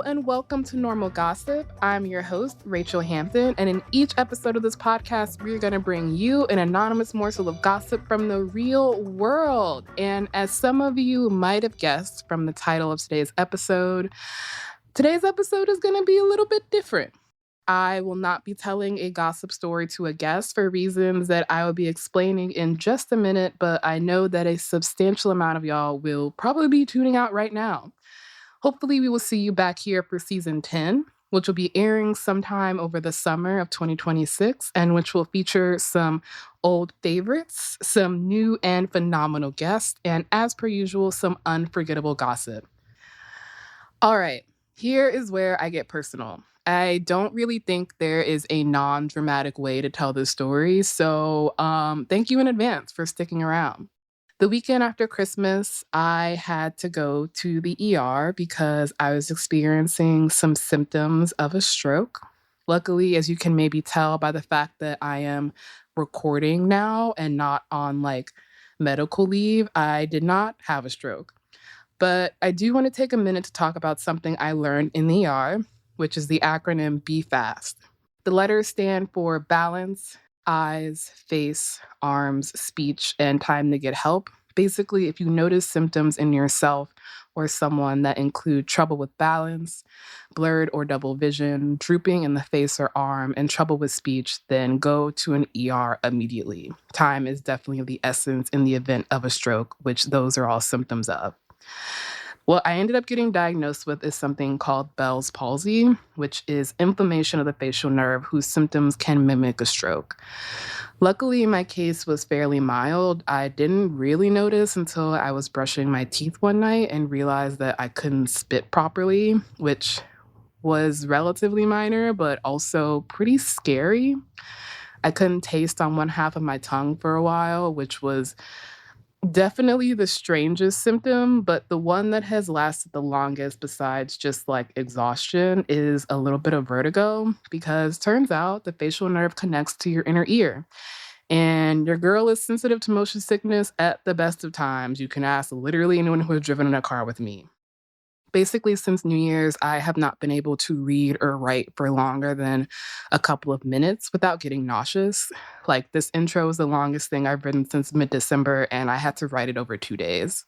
and welcome to Normal Gossip. I'm your host, Rachel Hampton, and in each episode of this podcast, we're going to bring you an anonymous morsel of gossip from the real world. And as some of you might have guessed from the title of today's episode is going to be a little bit different. I will not be telling a gossip story to a guest for reasons that I will be explaining in just a minute, but I know that a substantial amount of y'all will probably be tuning out right now. Hopefully, we will see you back here for season 10, which will be airing sometime over the summer of 2026, and which will feature some old favorites, some new and phenomenal guests, and as per usual, some unforgettable gossip. All right, here is where I get personal. I don't really think there is a non-dramatic way to tell this story, so thank you in advance for sticking around. The weekend after Christmas, I had to go to the ER because I was experiencing some symptoms of a stroke. Luckily, as you can maybe tell by the fact that I am recording now and not on medical leave, I did not have a stroke. But I do want to take a minute to talk about something I learned in the ER, which is the acronym BFAST. The letters stand for balance, eyes, face, arms, speech, and time to get help. Basically, if you notice symptoms in yourself or someone that include trouble with balance, blurred or double vision, drooping in the face or arm, and trouble with speech, then go to an ER immediately. Time is definitely the essence in the event of a stroke, which those are all symptoms of. What I ended up getting diagnosed with is something called Bell's palsy, which is inflammation of the facial nerve whose symptoms can mimic a stroke. Luckily, my case was fairly mild. I didn't really notice until I was brushing my teeth one night and realized that I couldn't spit properly, which was relatively minor, but also pretty scary. I couldn't taste on one half of my tongue for a while, which was definitely the strangest symptom, but the one that has lasted the longest besides just exhaustion is a little bit of vertigo, because turns out the facial nerve connects to your inner ear. And your girl is sensitive to motion sickness at the best of times. You can ask literally anyone who has driven in a car with me. Basically, since New Year's, I have not been able to read or write for longer than a couple of minutes without getting nauseous. This intro is the longest thing I've written since mid-December, and I had to write it over 2 days.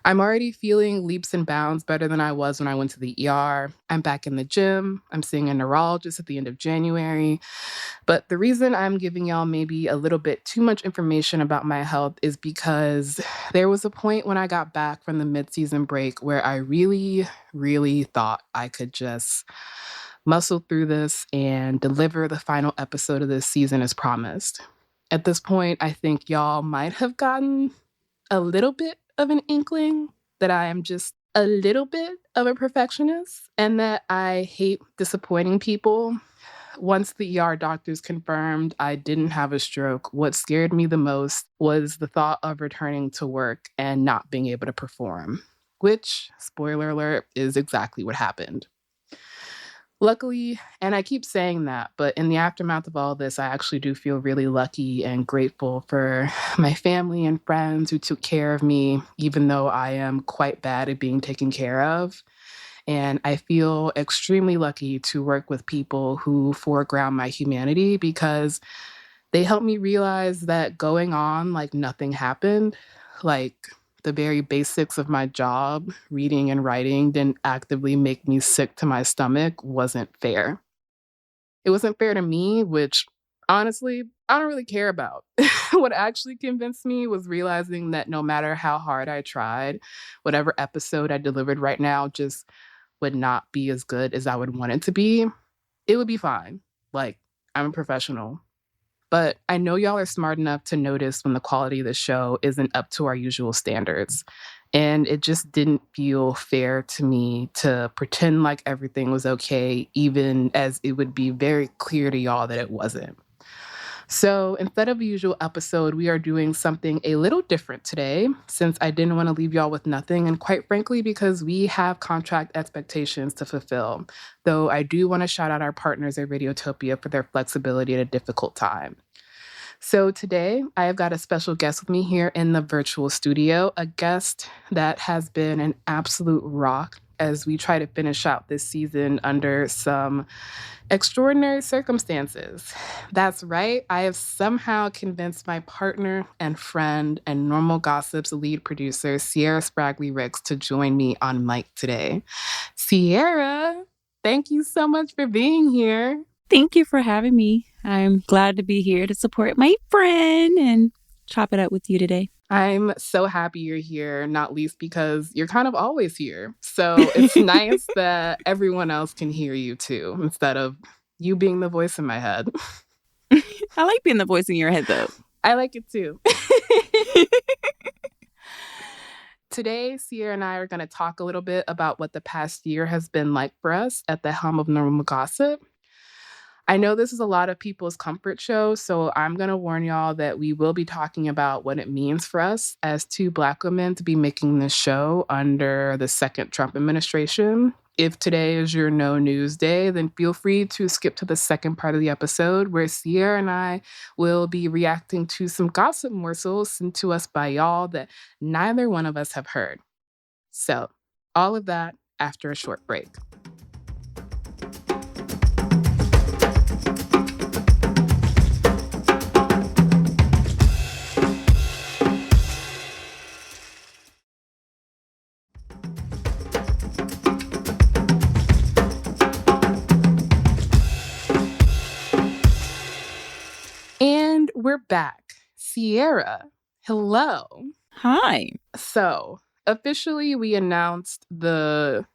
I'm already feeling leaps and bounds better than I was when I went to the ER. I'm back in the gym. I'm seeing a neurologist at the end of January. But the reason I'm giving y'all maybe a little bit too much information about my health is because there was a point when I got back from the mid-season break where I really, really thought I could just muscle through this and deliver the final episode of this season as promised. At this point, I think y'all might have gotten a little bit of an inkling that I am just a little bit of a perfectionist and that I hate disappointing people. Once the ER doctors confirmed I didn't have a stroke, what scared me the most was the thought of returning to work and not being able to perform, which, spoiler alert, is exactly what happened. Luckily, and I keep saying that, but in the aftermath of all this, I actually do feel really lucky and grateful for my family and friends who took care of me, even though I am quite bad at being taken care of. And I feel extremely lucky to work with people who foreground my humanity because they help me realize that going on like nothing happened, like the very basics of my job, reading and writing, didn't actively make me sick to my stomach, wasn't fair. It wasn't fair to me, which honestly, I don't really care about. What actually convinced me was realizing that no matter how hard I tried, whatever episode I delivered right now just would not be as good as I would want it to be. It would be fine. I'm a professional. But I know y'all are smart enough to notice when the quality of the show isn't up to our usual standards. And it just didn't feel fair to me to pretend like everything was okay, even as it would be very clear to y'all that it wasn't. So instead of a usual episode, we are doing something a little different today, since I didn't want to leave y'all with nothing, and quite frankly, because we have contract expectations to fulfill. Though I do want to shout out our partners at Radiotopia for their flexibility at a difficult time. So today, I have got a special guest with me here in the virtual studio, a guest that has been an absolute rock as we try to finish out this season under some extraordinary circumstances. That's right, I have somehow convinced my partner and friend and Normal Gossip's lead producer, Se'era Spragley Ricks, to join me on mic today. Se'era, thank you so much for being here. Thank you for having me. I'm glad to be here to support my friend and chop it up with you today. I'm so happy you're here, not least because you're kind of always here. So it's nice that everyone else can hear you too, instead of you being the voice in my head. I like being the voice in your head, though. I like it too. Today, Se'era and I are going to talk a little bit about what the past year has been like for us at the helm of Normal Gossip. I know this is a lot of people's comfort show, so I'm going to warn y'all that we will be talking about what it means for us as two Black women to be making this show under the second Trump administration. If today is your no news day, then feel free to skip to the second part of the episode where Se'era and I will be reacting to some gossip morsels sent to us by y'all that neither one of us have heard. So, all of that after a short break. And we're back. Se'era, hello. Hi. So, officially, we announced the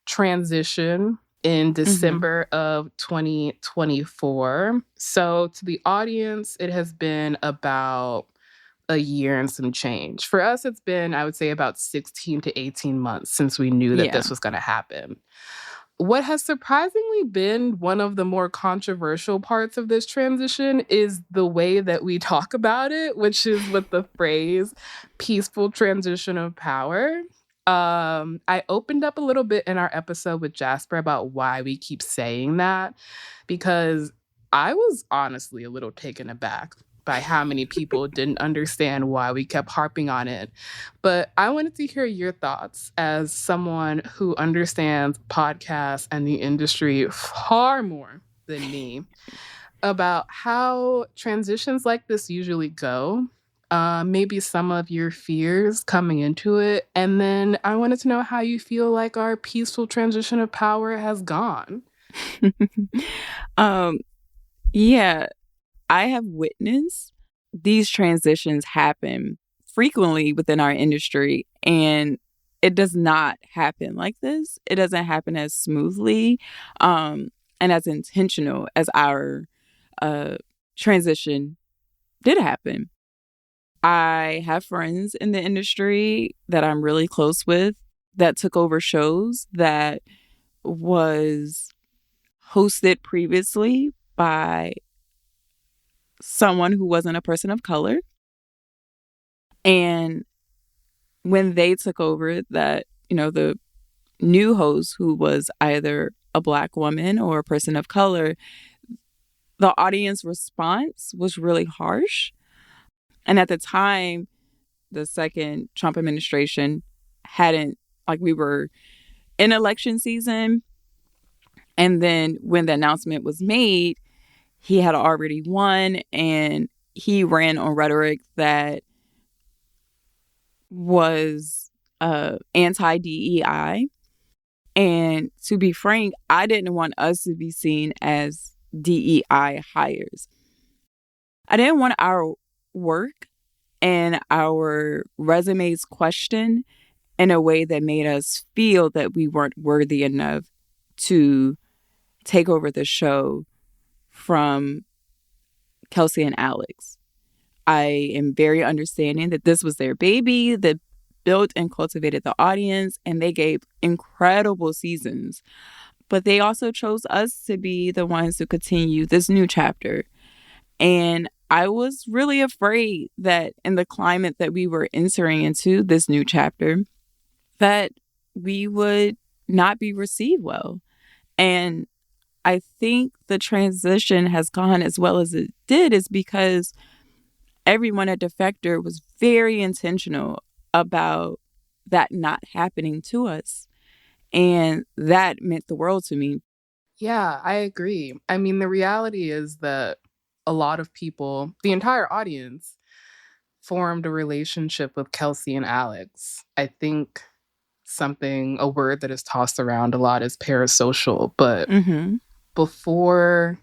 transition in December of 2024. So, to the audience, it has been about a year and some change. For us, it's been, I would say, about 16 to 18 months since we knew that this was going to happen. What has surprisingly been one of the more controversial parts of this transition is the way that we talk about it, which is with the phrase peaceful transition of power. I opened up a little bit in our episode with Jasper about why we keep saying that, because I was honestly a little taken aback by how many people didn't understand why we kept harping on it. But I wanted to hear your thoughts as someone who understands podcasts and the industry far more than me about how transitions like this usually go. Maybe some of your fears coming into it. And then I wanted to know how you feel like our peaceful transition of power has gone. Yeah. I have witnessed these transitions happen frequently within our industry, and it does not happen like this. It doesn't happen as smoothly and as intentional as our transition did happen. I have friends in the industry that I'm really close with that took over shows that was hosted previously by someone who wasn't a person of color. And when they took over, that, the new host, who was either a Black woman or a person of color, the audience response was really harsh. And at the time, the second Trump administration we were in election season. And then when the announcement was made, he had already won, and he ran on rhetoric that was anti-DEI. And to be frank, I didn't want us to be seen as DEI hires. I didn't want our work and our resumes questioned in a way that made us feel that we weren't worthy enough to take over the show from Kelsey and Alex. I am very understanding that this was their baby that built and cultivated the audience, and they gave incredible seasons. But they also chose us to be the ones to continue this new chapter. And I was really afraid that in the climate that we were entering into this new chapter, that we would not be received well. And I think the transition has gone as well as it did is because everyone at Defector was very intentional about that not happening to us. And that meant the world to me. Yeah, I agree. I mean, the reality is that a lot of people, the entire audience, formed a relationship with Kelsey and Alex. I think a word that is tossed around a lot is parasocial, but Mm-hmm. before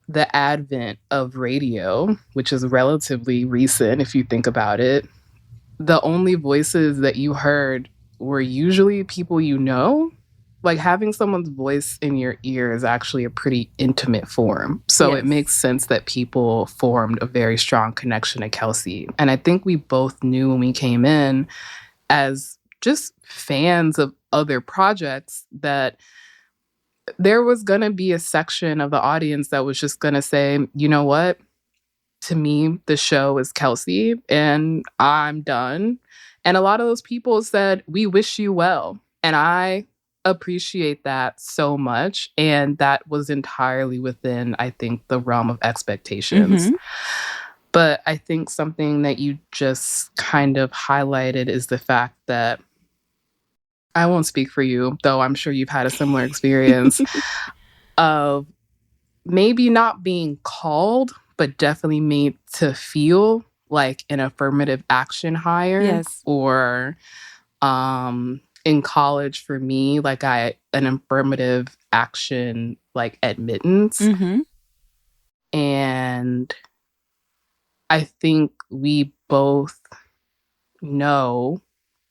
the advent of radio, which is relatively recent if you think about it, the only voices that you heard were usually people you know. Like having someone's voice in your ear is actually a pretty intimate form. So Yes. it makes sense that people formed a very strong connection to Kelsey. And I think we both knew when we came in as just fans of other projects that there was going to be a section of the audience that was just going to say, you know what? To me, the show is Kelsey and I'm done. And a lot of those people said, we wish you well. And I appreciate that so much. And that was entirely within, I think, the realm of expectations. Mm-hmm. But I think something that you just kind of highlighted is the fact that I won't speak for you, though I'm sure you've had a similar experience of maybe not being called, but definitely made to feel like an affirmative action hire. Yes. Or in college for me, like an affirmative action like admittance. Mm-hmm. And I think we both know,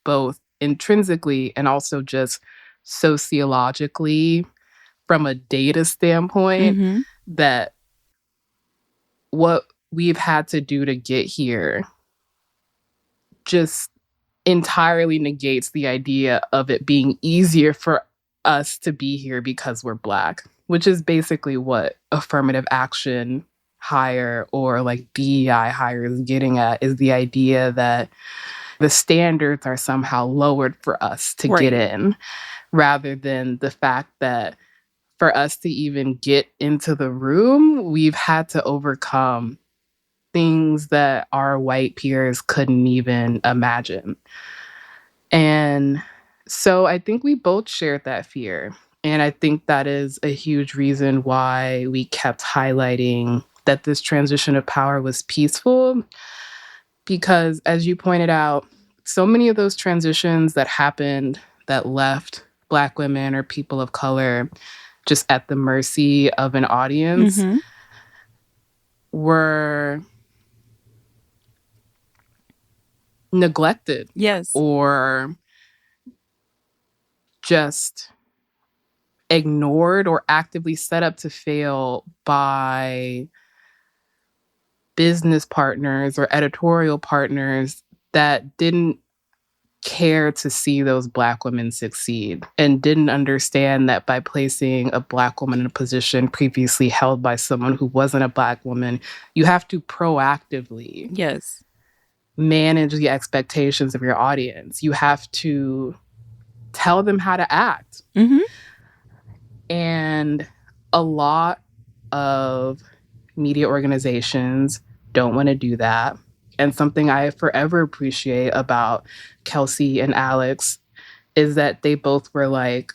both intrinsically and also just sociologically from a data standpoint, Mm-hmm. that what we've had to do to get here just entirely negates the idea of it being easier for us to be here because we're Black, which is basically what affirmative action hire or like DEI hire is getting at, is the idea that the standards are somehow lowered for us to get in, rather than the fact that for us to even get into the room, we've had to overcome things that our white peers couldn't even imagine. And so I think we both shared that fear. And I think that is a huge reason why we kept highlighting that this transition of power was peaceful. Because as you pointed out, so many of those transitions that happened that left Black women or people of color just at the mercy of an audience were neglected. Yes. Or just ignored or actively set up to fail by business partners or editorial partners that didn't care to see those Black women succeed and didn't understand that by placing a Black woman in a position previously held by someone who wasn't a Black woman, you have to proactively manage the expectations of your audience. You have to tell them how to act. And a lot of media organizations don't want to do that. And something I forever appreciate about Kelsey and Alex is that they both were like,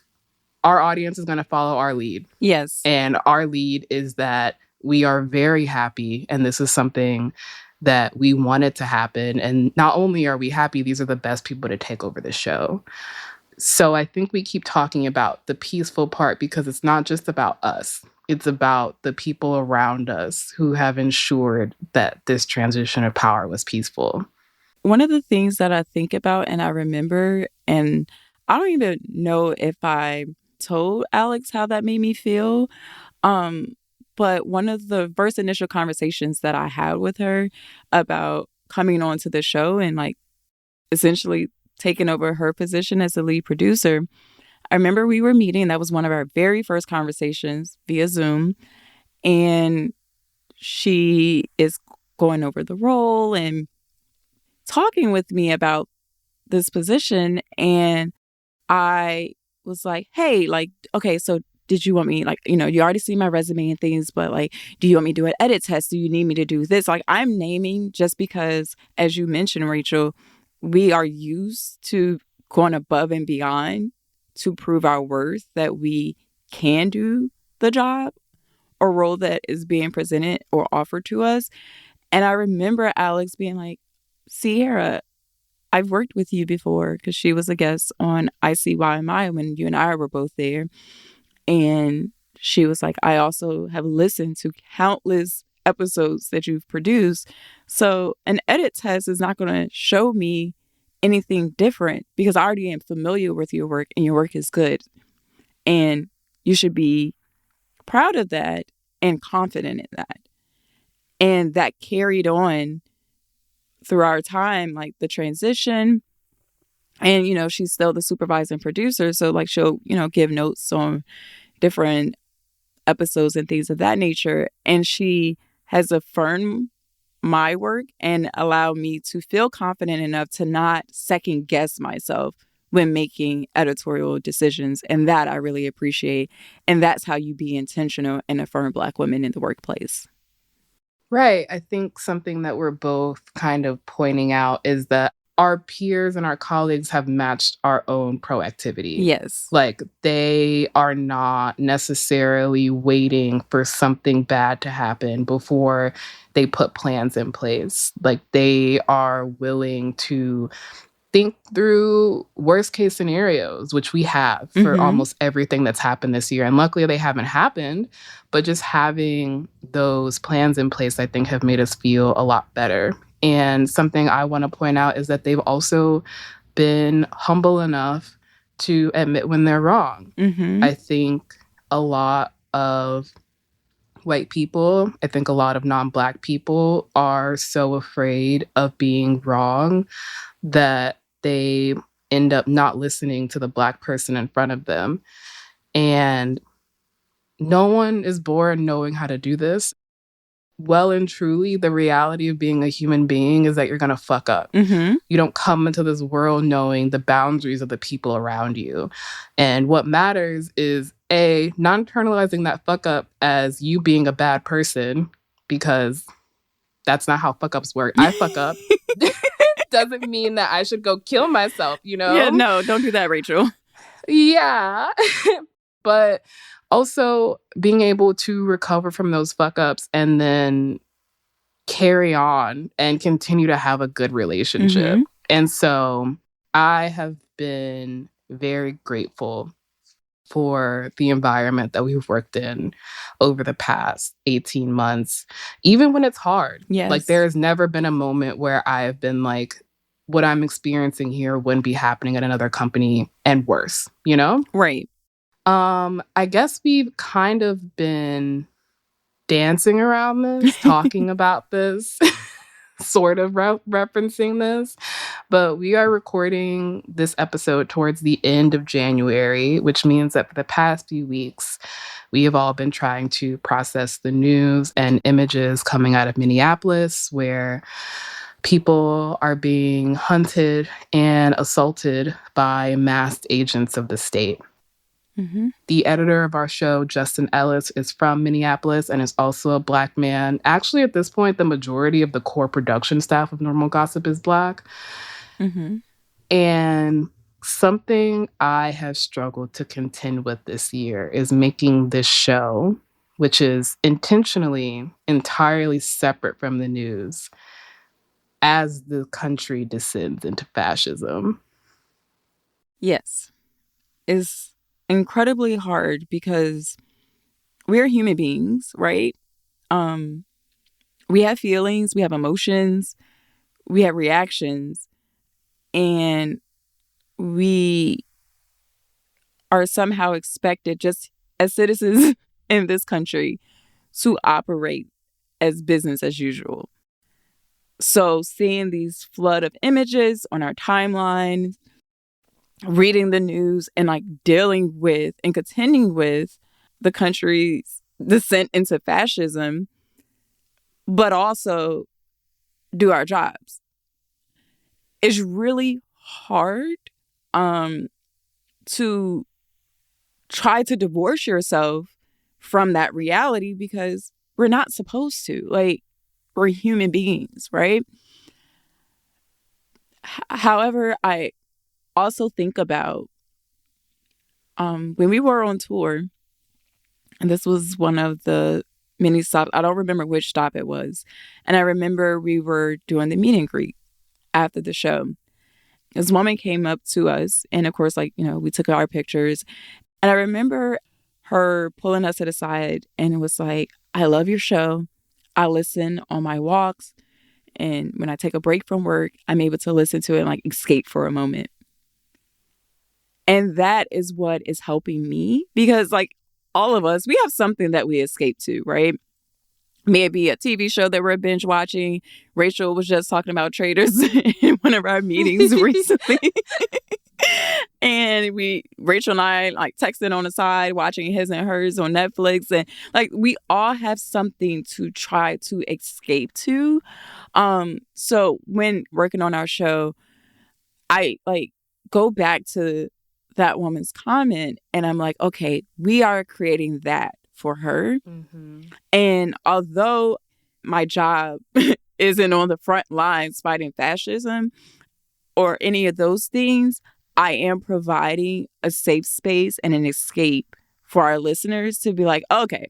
our audience is going to follow our lead. Yes. And our lead is that we are very happy. And this is something that we wanted to happen. And not only are we happy, these are the best people to take over the show. So I think we keep talking about the peaceful part because it's not just about us. It's about the people around us who have ensured that this transition of power was peaceful. One of the things that I think about and I remember, and I don't even know if I told Alex how that made me feel, but one of the first initial conversations that I had with her about coming on to the show and like essentially taking over her position as the lead producer, I remember we were meeting. That was one of our very first conversations via Zoom. And she is going over the role and talking with me about this position. And I was like, hey, like, okay, so did you want me, like, you already see my resume and things, but like, do you want me to do an edit test? Do you need me to do this? Like, I'm naming just because, as you mentioned, Rachel, we are used to going above and beyond to prove our worth that we can do the job or role that is being presented or offered to us. And I remember Alex being like, Se'era, I've worked with you before, because she was a guest on ICYMI when you and I were both there. And she was like, I also have listened to countless episodes that you've produced. So an edit test is not going to show me anything different, because I already am familiar with your work and your work is good. And you should be proud of that and confident in that. And that carried on through our time, like the transition. And, she's still the supervising producer. So like she'll, give notes on different episodes and things of that nature. And she has affirmed my work and allowed me to feel confident enough to not second guess myself when making editorial decisions. And that I really appreciate. And that's how you be intentional and affirm Black women in the workplace. Right. I think something that we're both kind of pointing out is that our peers and our colleagues have matched our own proactivity. Yes. Like, they are not necessarily waiting for something bad to happen before they put plans in place. Like, they are willing to think through worst case scenarios, which we have for almost everything that's happened this year. And luckily they haven't happened, but just having those plans in place, I think, have made us feel a lot better. And something I want to point out is that they've also been humble enough to admit when they're wrong. I think a lot of white people, I think a lot of non-Black people are so afraid of being wrong that they end up not listening to the Black person in front of them. And no one is born knowing how to do this. Well and truly, the reality of being a human being is that you're going to fuck up. You don't come into this world knowing the boundaries of the people around you. And what matters is, A, not internalizing that fuck up as you being a bad person, because that's not how fuck ups work. I fuck up. Doesn't mean that I should go kill myself, Yeah, no, don't do that, Rachel. Yeah. But also being able to recover from those fuck ups and then carry on and continue to have a good relationship. And so I have been very grateful for the environment that we've worked in over the past 18 months, even when it's hard. Yes. Like, there has never been a moment where I have been like, what I'm experiencing here wouldn't be happening at another company, and worse, Right. I guess we've kind of been dancing around this, talking about this, sort of referencing this, but we are recording this episode towards the end of January, which means that for the past few weeks, we have all been trying to process the news and images coming out of Minneapolis, where people are being hunted and assaulted by masked agents of the state. The editor of our show, Justin Ellis, is from Minneapolis and is also a Black man. Actually, at this point, the majority of the core production staff of Normal Gossip is Black. And something I have struggled to contend with this year is making this show, which is intentionally entirely separate from the news, as the country descends into fascism. Yes. It's incredibly hard because we're human beings, right? We have feelings, we have emotions, we have reactions, and we are somehow expected, just as citizens in this country, to operate as business as usual. So seeing these flood of images on our timeline, reading the news, and like dealing with and contending with the country's descent into fascism, but also do our jobs, it's really hard to try to divorce yourself from that reality, because we're not supposed to. Like, we're human beings, right? However, I also think about when we were on tour, and this was one of the many stops. I don't remember which stop it was. And I remember we were doing the meet and greet after the show. This woman came up to us, and of course, like, we took our pictures. And I remember her pulling us to the side, and it was like, I love your show. I listen on my walks. And when I take a break from work, I'm able to listen to it and like escape for a moment. And that is what is helping me, because like all of us, we have something that we escape to, right? Maybe a TV show that we're binge watching. Rachel was just talking about Traders in one of our meetings recently. And Rachel and I like texting on the side, watching His and Hers on Netflix. And like, we all have something to try to escape to. So when working on our show, I like go back to that woman's comment, and I'm like, okay, we are creating that for her. Mm-hmm. And although my job isn't on the front lines fighting fascism or any of those things, I am providing a safe space and an escape for our listeners to be like, okay,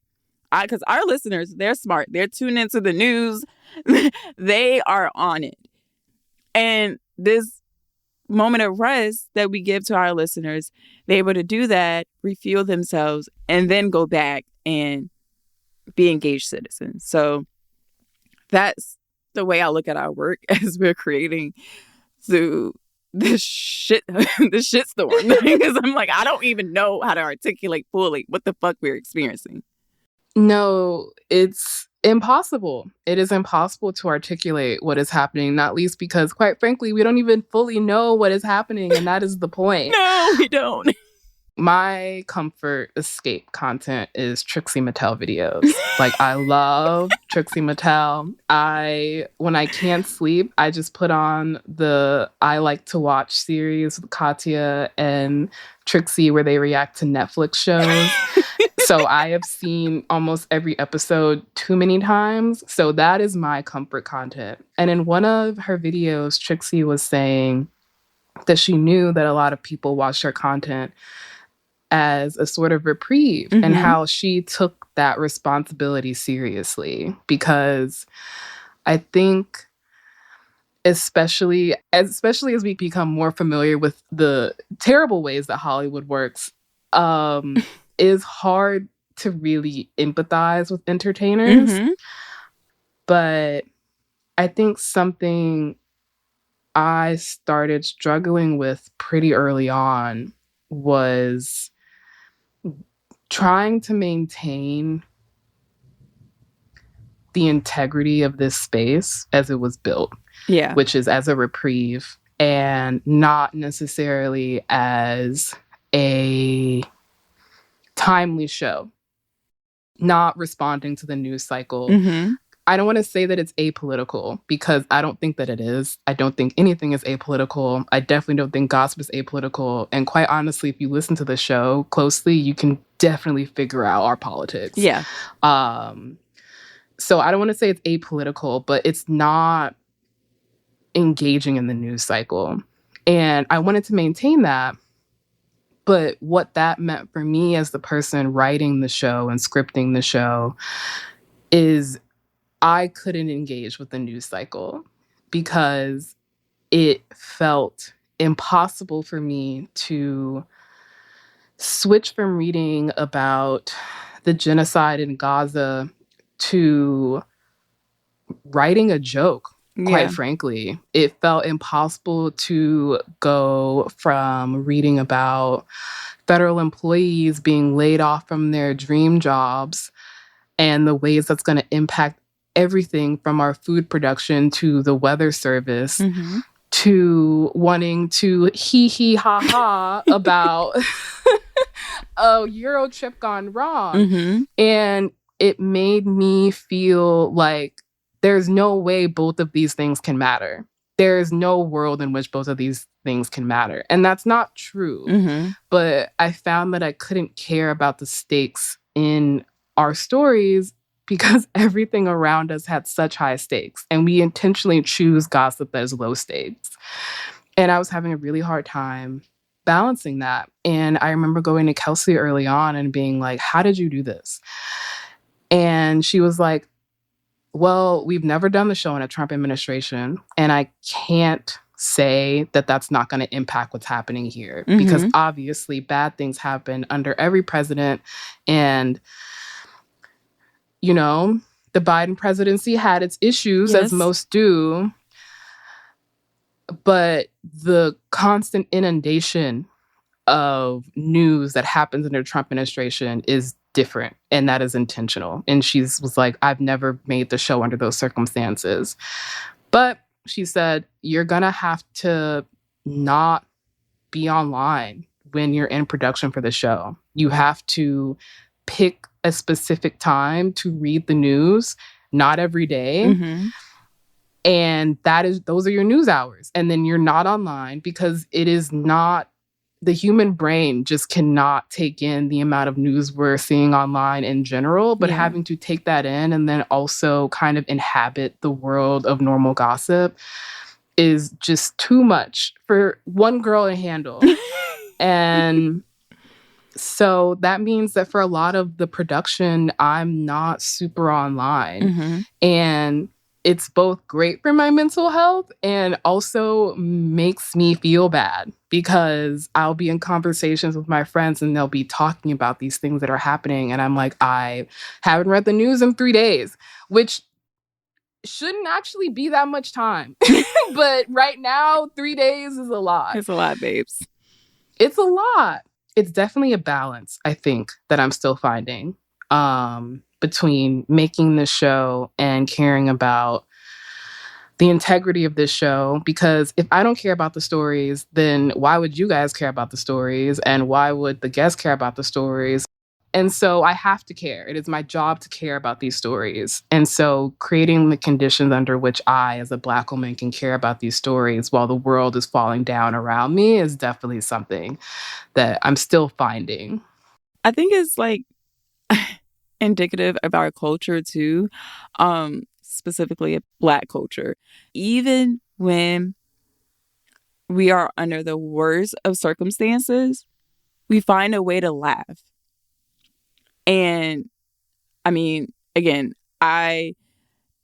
because our listeners, they're smart. They're tuned into the news. They are on it. And this moment of rest that we give to our listeners, they're able to do that, refuel themselves, and then go back and be engaged citizens. So that's the way I look at our work as we're creating through this shitstorm. Because I'm like, I don't even know how to articulate fully what the fuck we're experiencing. No, it's impossible. It is impossible to articulate what is happening, not least because, quite frankly, we don't even fully know what is happening, and that is the point. No, we don't. My comfort escape content is Trixie Mattel videos. Like, I love Trixie Mattel. When I can't sleep, I just put on the I Like to Watch series with Katya and Trixie, where they react to Netflix shows. So I have seen almost every episode too many times. So that is my comfort content. And in one of her videos, Trixie was saying that she knew that a lot of people watched her content as a sort of reprieve, mm-hmm. and how she took that responsibility seriously. Because I think, especially as we become more familiar with the terrible ways that Hollywood works, is hard to really empathize with entertainers. Mm-hmm. But I think something I started struggling with pretty early on was trying to maintain the integrity of this space as it was built. Yeah. Which is as a reprieve and not necessarily as a timely show, not responding to the news cycle. Mm-hmm. I don't want to say that it's apolitical, because I don't think that it is. I don't think anything is apolitical. I definitely don't think gossip is apolitical. And quite honestly, if you listen to the show closely, you can definitely figure out our politics. Yeah. So I don't want to say it's apolitical, but it's not engaging in the news cycle. And I wanted to maintain that. But what that meant for me as the person writing the show and scripting the show is I couldn't engage with the news cycle because it felt impossible for me to switch from reading about the genocide in Gaza to writing a joke. Quite frankly, it felt impossible to go from reading about federal employees being laid off from their dream jobs and the ways that's going to impact everything from our food production to the weather service, mm-hmm. to wanting to ha about a Euro trip gone wrong. Mm-hmm. And it made me feel like there's no way both of these things can matter. There is no world in which both of these things can matter. And that's not true. Mm-hmm. But I found that I couldn't care about the stakes in our stories because everything around us had such high stakes. And we intentionally choose gossip that is low stakes. And I was having a really hard time balancing that. And I remember going to Kelsey early on and being like, how did you do this? And she was like, well, we've never done the show in a Trump administration, and I can't say that that's not going to impact what's happening here, because obviously bad things happen under every president. And, you know, the Biden presidency had its issues, as most do. But the constant inundation of news that happens under the Trump administration is different, and that is intentional. And she was like, I've never made the show under those circumstances. But she said, you're going to have to not be online when you're in production for the show. You have to pick a specific time to read the news, not every day. And those are your news hours. And then you're not online, because it is not, the human brain just cannot take in the amount of news we're seeing online in general, but having to take that in and then also kind of inhabit the world of normal gossip is just too much for one girl to handle. And so that means that for a lot of the production, I'm not super online. And it's both great for my mental health and also makes me feel bad, because I'll be in conversations with my friends and they'll be talking about these things that are happening. And I'm like, I haven't read the news in 3 days, which shouldn't actually be that much time. But right now, 3 days is a lot. It's a lot, babes. It's a lot. It's definitely a balance, I think, that I'm still finding between making this show and caring about the integrity of this show. Because if I don't care about the stories, then why would you guys care about the stories? And why would the guests care about the stories? And so I have to care. It is my job to care about these stories. And so creating the conditions under which I, as a Black woman, can care about these stories while the world is falling down around me is definitely something that I'm still finding. I think it's like indicative of our culture too, specifically Black culture. Even when we are under the worst of circumstances, we find a way to laugh. And I mean, again,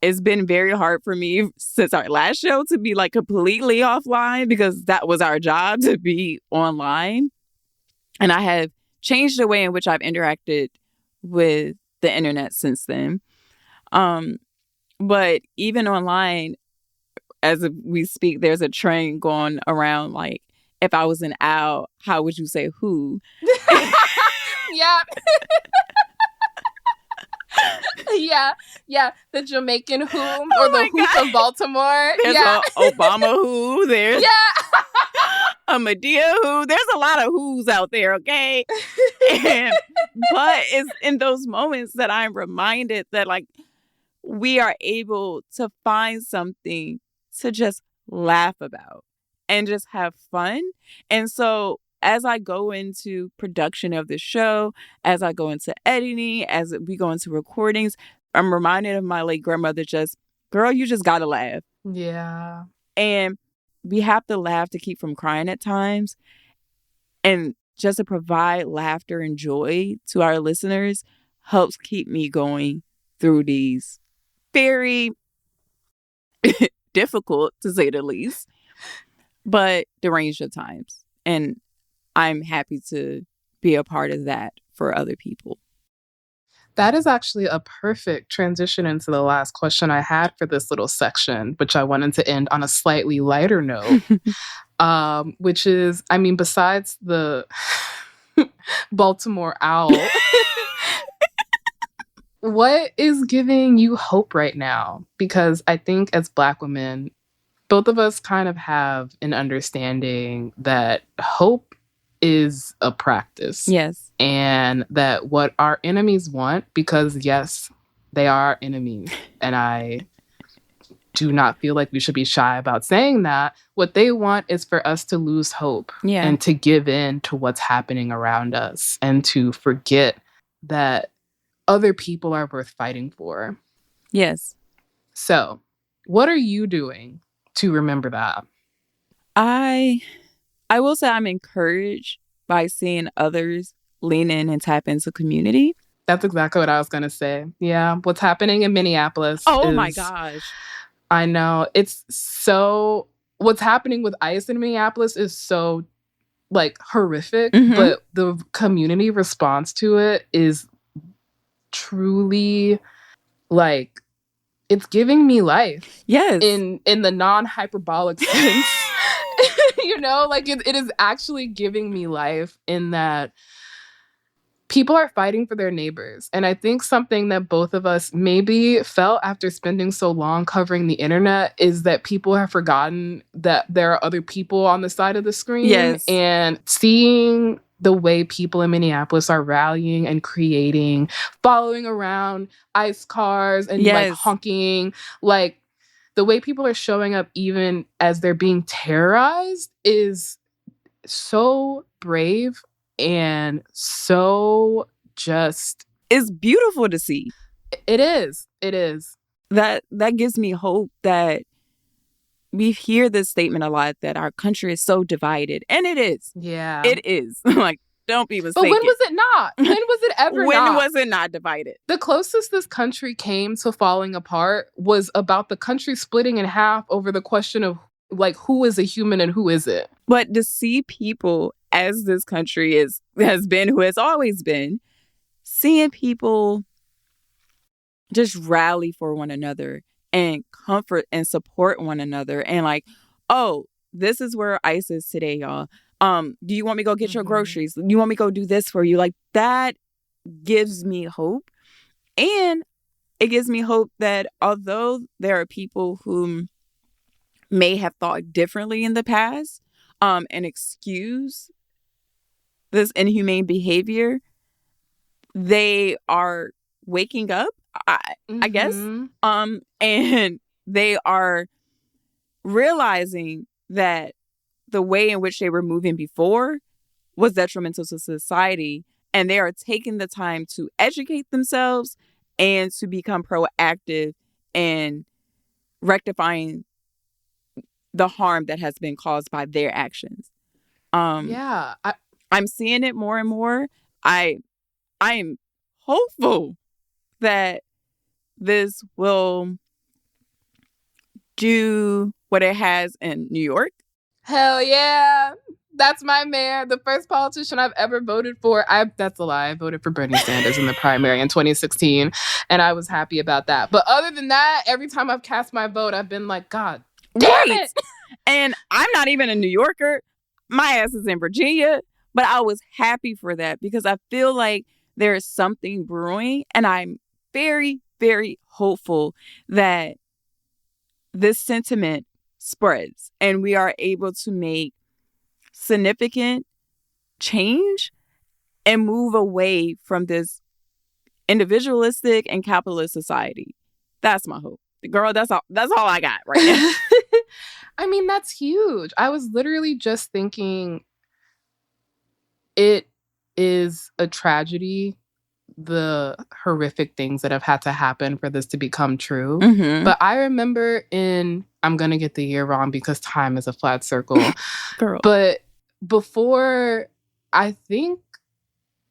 it's been very hard for me since our last show to be like completely offline, because that was our job, to be online. And I have changed the way in which I've interacted with the internet since then. But even online, as we speak, there's a trend going around like, if I was an owl, how would you say who? Yeah. Yeah. The Jamaican who, or the who from Baltimore. There's a Obama who. There's a Medea who. There's a lot of who's out there, okay? But it's in those moments that I'm reminded that, like, we are able to find something to just laugh about and just have fun. And so as I go into production of the show, as I go into editing, as we go into recordings, I'm reminded of my late grandmother, girl, you just gotta laugh. Yeah. And we have to laugh to keep from crying at times. And just to provide laughter and joy to our listeners helps keep me going through these very difficult, to say the least, but deranged at times. And I'm happy to be a part of that for other people. That is actually a perfect transition into the last question I had for this little section, which I wanted to end on a slightly lighter note, which is, I mean, besides the Baltimore owl, what is giving you hope right now? Because I think as Black women, both of us kind of have an understanding that hope is a practice. Yes. And that what our enemies want, because yes, they are enemies, and I do not feel like we should be shy about saying that, what they want is for us to lose hope and to give in to what's happening around us and to forget that other people are worth fighting for. Yes. So, what are you doing to remember that? I I will say I'm encouraged by seeing others lean in and tap into community. That's exactly what I was going to say. Yeah. What's happening in Minneapolis Oh my is, gosh. I know, it's so, what's happening with ICE in Minneapolis is so like horrific, but the community response to it is truly like, it's giving me life. Yes. In the non-hyperbolic sense. You know, like it is actually giving me life in that people are fighting for their neighbors. And I think something that both of us maybe felt after spending so long covering the internet is that people have forgotten that there are other people on the side of the screen. Yes. And seeing the way people in Minneapolis are rallying and creating, following around ICE cars and like honking, like the way people are showing up even as they're being terrorized is so brave and so just... It's beautiful to see. It is. It is. That gives me hope that we hear this statement a lot that our country is so divided. And it is. Yeah. It is. Like, don't be mistaken. But when was it not? When was it ever when not? was it not divided? The closest this country came to falling apart was about the country splitting in half over the question of like who is a human and who isn't. But to see people as this country has been, who has always been, seeing people just rally for one another and comfort and support one another and like, oh, this is where ICE is today, y'all. Do you want me to go get your groceries? Do you want me to go do this for you? Like, that gives me hope. And it gives me hope that although there are people who may have thought differently in the past and excuse this inhumane behavior, they are waking up, I guess. And they are realizing that the way in which they were moving before was detrimental to society. And they are taking the time to educate themselves and to become proactive in rectifying the harm that has been caused by their actions. Yeah. I'm seeing it more and more. I'm hopeful that this will do what it has in New York. Hell yeah. That's my mayor, the first politician I've ever voted for. That's a lie. I voted for Bernie Sanders in the primary in 2016, and I was happy about that. But other than that, every time I've cast my vote, I've been like, God damn it. And I'm not even a New Yorker. My ass is in Virginia. But I was happy for that because I feel like there is something brewing, and I'm very, very hopeful that this sentiment spreads and we are able to make significant change and move away from this individualistic and capitalist society. That's my hope. Girl, that's all I got right now. I mean, that's huge. I was literally just thinking it is a tragedy, the horrific things that have had to happen for this to become true. But I remember I'm going to get the year wrong because time is a flat circle. Girl. But before, I think,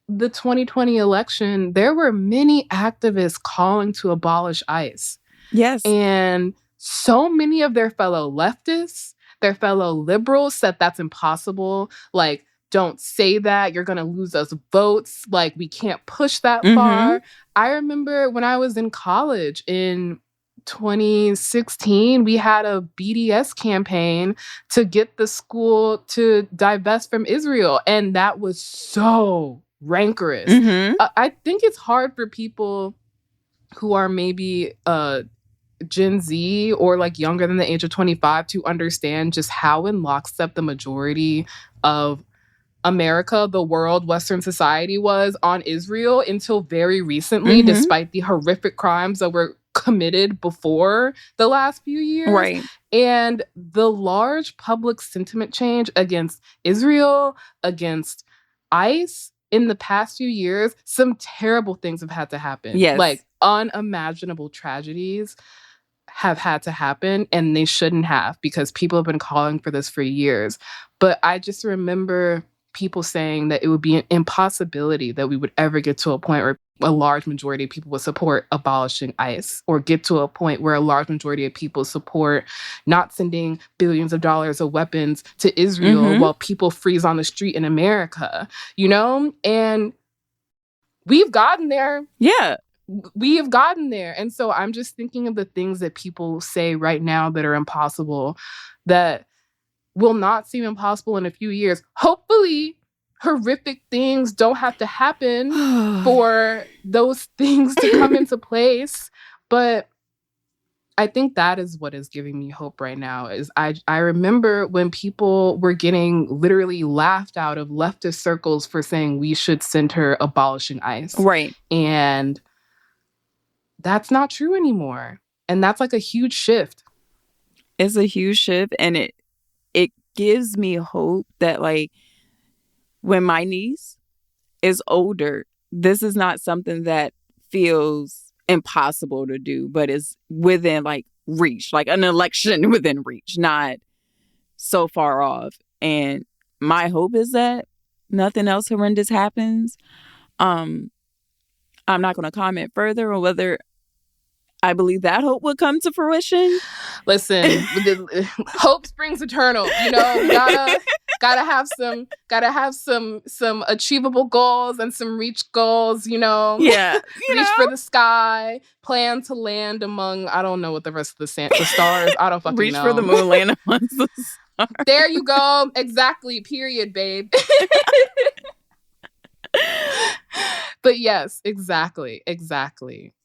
the 2020 election, there were many activists calling to abolish ICE. Yes. And so many of their fellow leftists, their fellow liberals said that's impossible. Like, don't say that. You're going to lose us votes. Like, we can't push that far. I remember when I was in college in 2016, we had a BDS campaign to get the school to divest from Israel. And that was so rancorous. I think it's hard for people who are maybe Gen Z or like younger than the age of 25 to understand just how in lockstep the majority of America, the world, Western society was on Israel until very recently, despite the horrific crimes that were committed before the last few years. Right. And the large public sentiment change against Israel, against ICE in the past few years, some terrible things have had to happen. Yes. Like unimaginable tragedies have had to happen, and they shouldn't have, because people have been calling for this for years. But I just remember people saying that it would be an impossibility that we would ever get to a point where a large majority of people would support abolishing ICE, or get to a point where a large majority of people support not sending billions of dollars of weapons to Israel while people freeze on the street in America, you know? And we've gotten there. Yeah. We have gotten there. And so I'm just thinking of the things that people say right now that are impossible, that will not seem impossible in a few years. Hopefully, horrific things don't have to happen for those things to come into place. But I think that is what is giving me hope right now. Is I remember when people were getting literally laughed out of leftist circles for saying we should center abolishing ICE. Right. And that's not true anymore. And that's like a huge shift. It's a huge shift, and it gives me hope that, like, when my niece is older, this is not something that feels impossible to do, but is within, like, reach, like an election within reach, not so far off. And my hope is that nothing else horrendous happens. I'm not going to comment further on whether I believe that hope will come to fruition. Listen, hope springs eternal. You know, we gotta have some achievable goals and some reach goals. You know, reach for the sky, plan to land among, I don't know what the rest of the stars. I don't fucking reach know. For the moon, land among the stars. There you go. Exactly. Period, babe. But yes, exactly.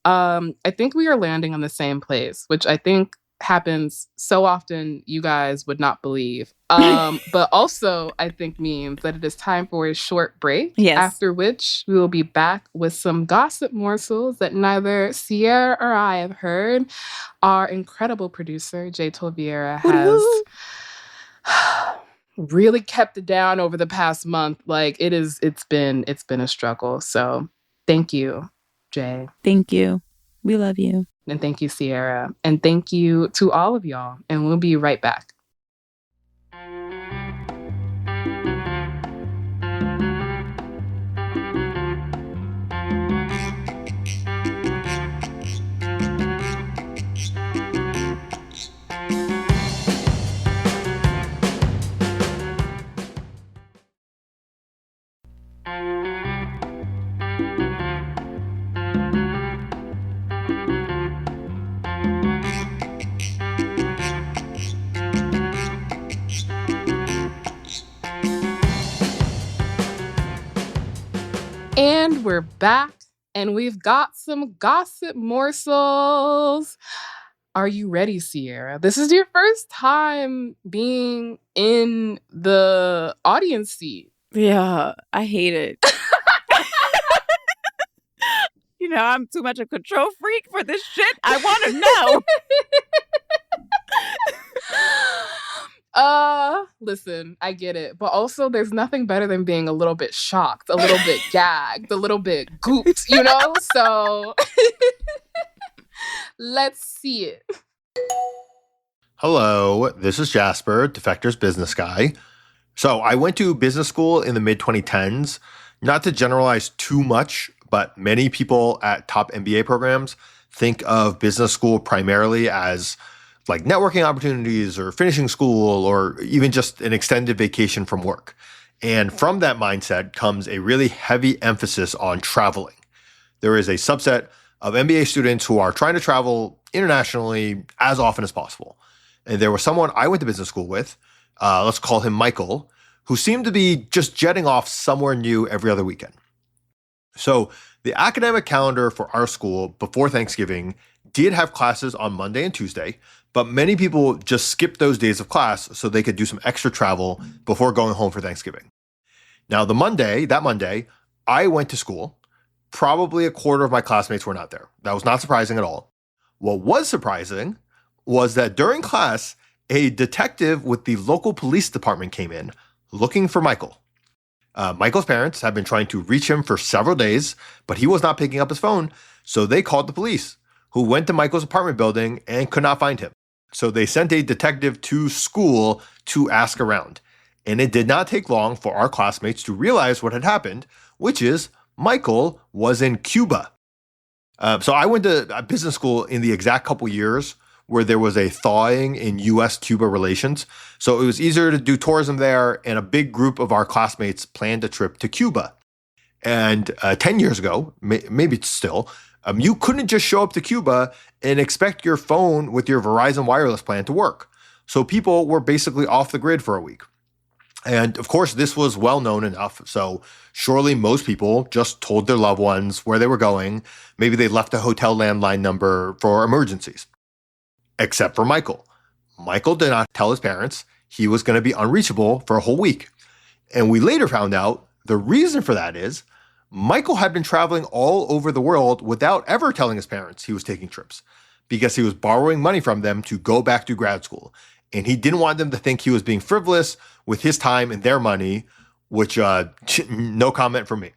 I think we are landing on the same place, which I think happens so often you guys would not believe. But also I think means that it is time for a short break. Yes. After which we will be back with some gossip morsels that neither Se'era or I have heard. Our incredible producer, Jay Toviera, has really kept it down over the past month. Like, it's been a struggle. So thank you, Jay. Thank you. We love you. And thank you, Se'era. And thank you to all of y'all. And we'll be right back. And we're back, and we've got some gossip morsels. Are you ready, Se'era? This is your first time being in the audience seat. Yeah, I hate it. You know, I'm too much a control freak for this shit. I want to know. Listen, I get it. But also, there's nothing better than being a little bit shocked, a little bit gagged, a little bit gooped, you know? So let's see it. Hello, this is Jasper, Defector's business guy. So I went to business school in the mid-2010s. Not to generalize too much, but many people at top MBA programs think of business school primarily as like networking opportunities or finishing school or even just an extended vacation from work. And from that mindset comes a really heavy emphasis on traveling. There is a subset of MBA students who are trying to travel internationally as often as possible. And there was someone I went to business school with, let's call him Michael, who seemed to be just jetting off somewhere new every other weekend. So the academic calendar for our school before Thanksgiving did have classes on Monday and Tuesday, but many people just skipped those days of class so they could do some extra travel before going home for Thanksgiving. Now, that Monday, I went to school. Probably a quarter of my classmates were not there. That was not surprising at all. What was surprising was that during class, a detective with the local police department came in looking for Michael. Michael's parents had been trying to reach him for several days, but he was not picking up his phone, so they called the police, who went to Michael's apartment building and could not find him. So they sent a detective to school to ask around. And it did not take long for our classmates to realize what had happened, which is Michael was in Cuba. So I went to business school in the exact couple years where there was a thawing in U.S.-Cuba relations. So it was easier to do tourism there, and a big group of our classmates planned a trip to Cuba. And 10 years ago, maybe still, you couldn't just show up to Cuba and expect your phone with your Verizon wireless plan to work. So people were basically off the grid for a week. And of course, this was well known enough. So surely most people just told their loved ones where they were going. Maybe they left a hotel landline number for emergencies. Except for Michael. Michael did not tell his parents he was going to be unreachable for a whole week. And we later found out the reason for that is Michael had been traveling all over the world without ever telling his parents he was taking trips because he was borrowing money from them to go back to grad school. And he didn't want them to think he was being frivolous with his time and their money, which no comment from me.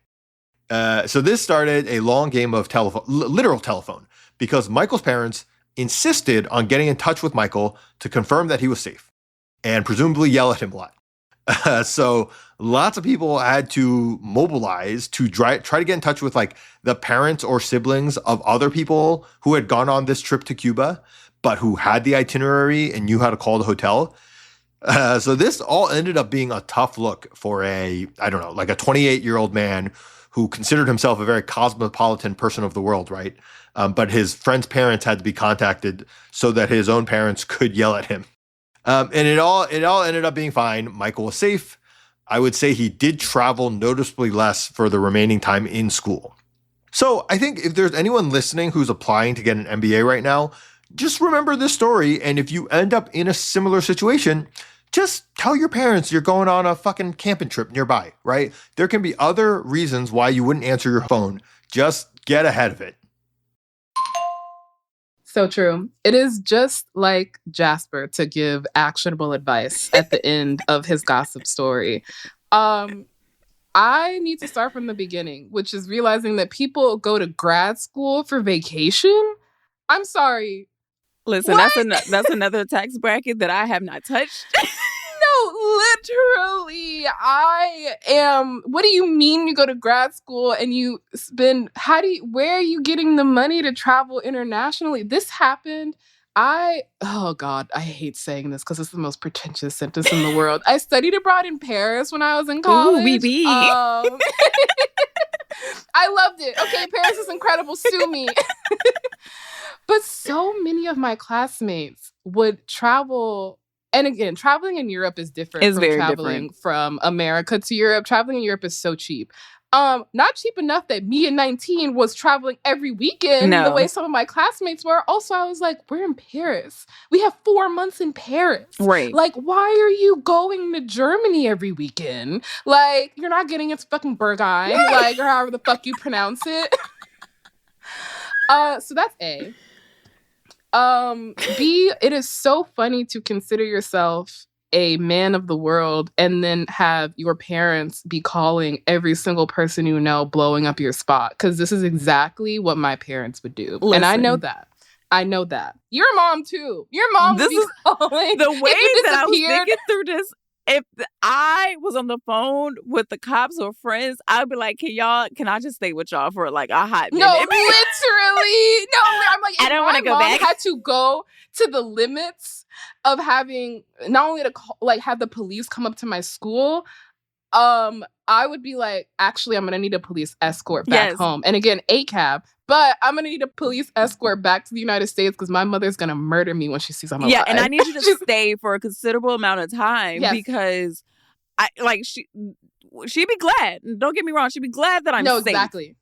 So this started a long game of literal telephone, because Michael's parents insisted on getting in touch with Michael to confirm that he was safe and presumably yell at him a lot. So lots of people had to mobilize to try to get in touch with like the parents or siblings of other people who had gone on this trip to Cuba, but who had the itinerary and knew how to call the hotel. So this all ended up being a tough look for a 28-year-old man who considered himself a very cosmopolitan person of the world, right? But his friend's parents had to be contacted so that his own parents could yell at him. And it all ended up being fine. Michael was safe. I would say he did travel noticeably less for the remaining time in school. So I think if there's anyone listening who's applying to get an MBA right now, just remember this story. And if you end up in a similar situation, just tell your parents you're going on a fucking camping trip nearby, right? There can be other reasons why you wouldn't answer your phone. Just get ahead of it. So true. It is just like Jasper to give actionable advice at the end of his gossip story. I need to start from the beginning, which is realizing that people go to grad school for vacation. I'm sorry. Listen, that's another tax bracket that I have not touched. No, literally, I am. What do you mean you go to grad school and you spend, where are you getting the money to travel internationally? This happened. Oh God, I hate saying this because it's the most pretentious sentence in the world. I studied abroad in Paris when I was in college. Ooh, BB. I loved it. Okay, Paris is incredible. Sue me. But so many of my classmates would travel. And again, traveling in Europe is different from traveling from America to Europe. Traveling in Europe is so cheap. Not cheap enough that me at 19 was traveling every weekend the way some of my classmates were. Also, I was like, we're in Paris. We have 4 months in Paris. Right. Like, why are you going to Germany every weekend? Like, you're not getting into fucking Berghain, like, or however the fuck you pronounce it. So that's A. B, it is so funny to consider yourself a man of the world and then have your parents be calling every single person you know, blowing up your spot. Because this is exactly what my parents would do. Listen, and I know that. Your mom, too. Your mom would be calling. The way that I was thinking through this, if I was on the phone with the cops or friends, I'd be like, can I just stay with y'all for like a hot minute? No, literally. No, I'm like, I don't want to go back. I had to go to the limits of having, not only to have the police come up to my school, I would be like, actually, I'm going to need a police escort back home. And again, a cab. But I'm going to need a police escort back to the United States because my mother's going to murder me when she sees I'm alive. Yeah, and I need you to stay for a considerable amount of time because she'd be glad. Don't get me wrong. She'd be glad that I'm safe. No, exactly.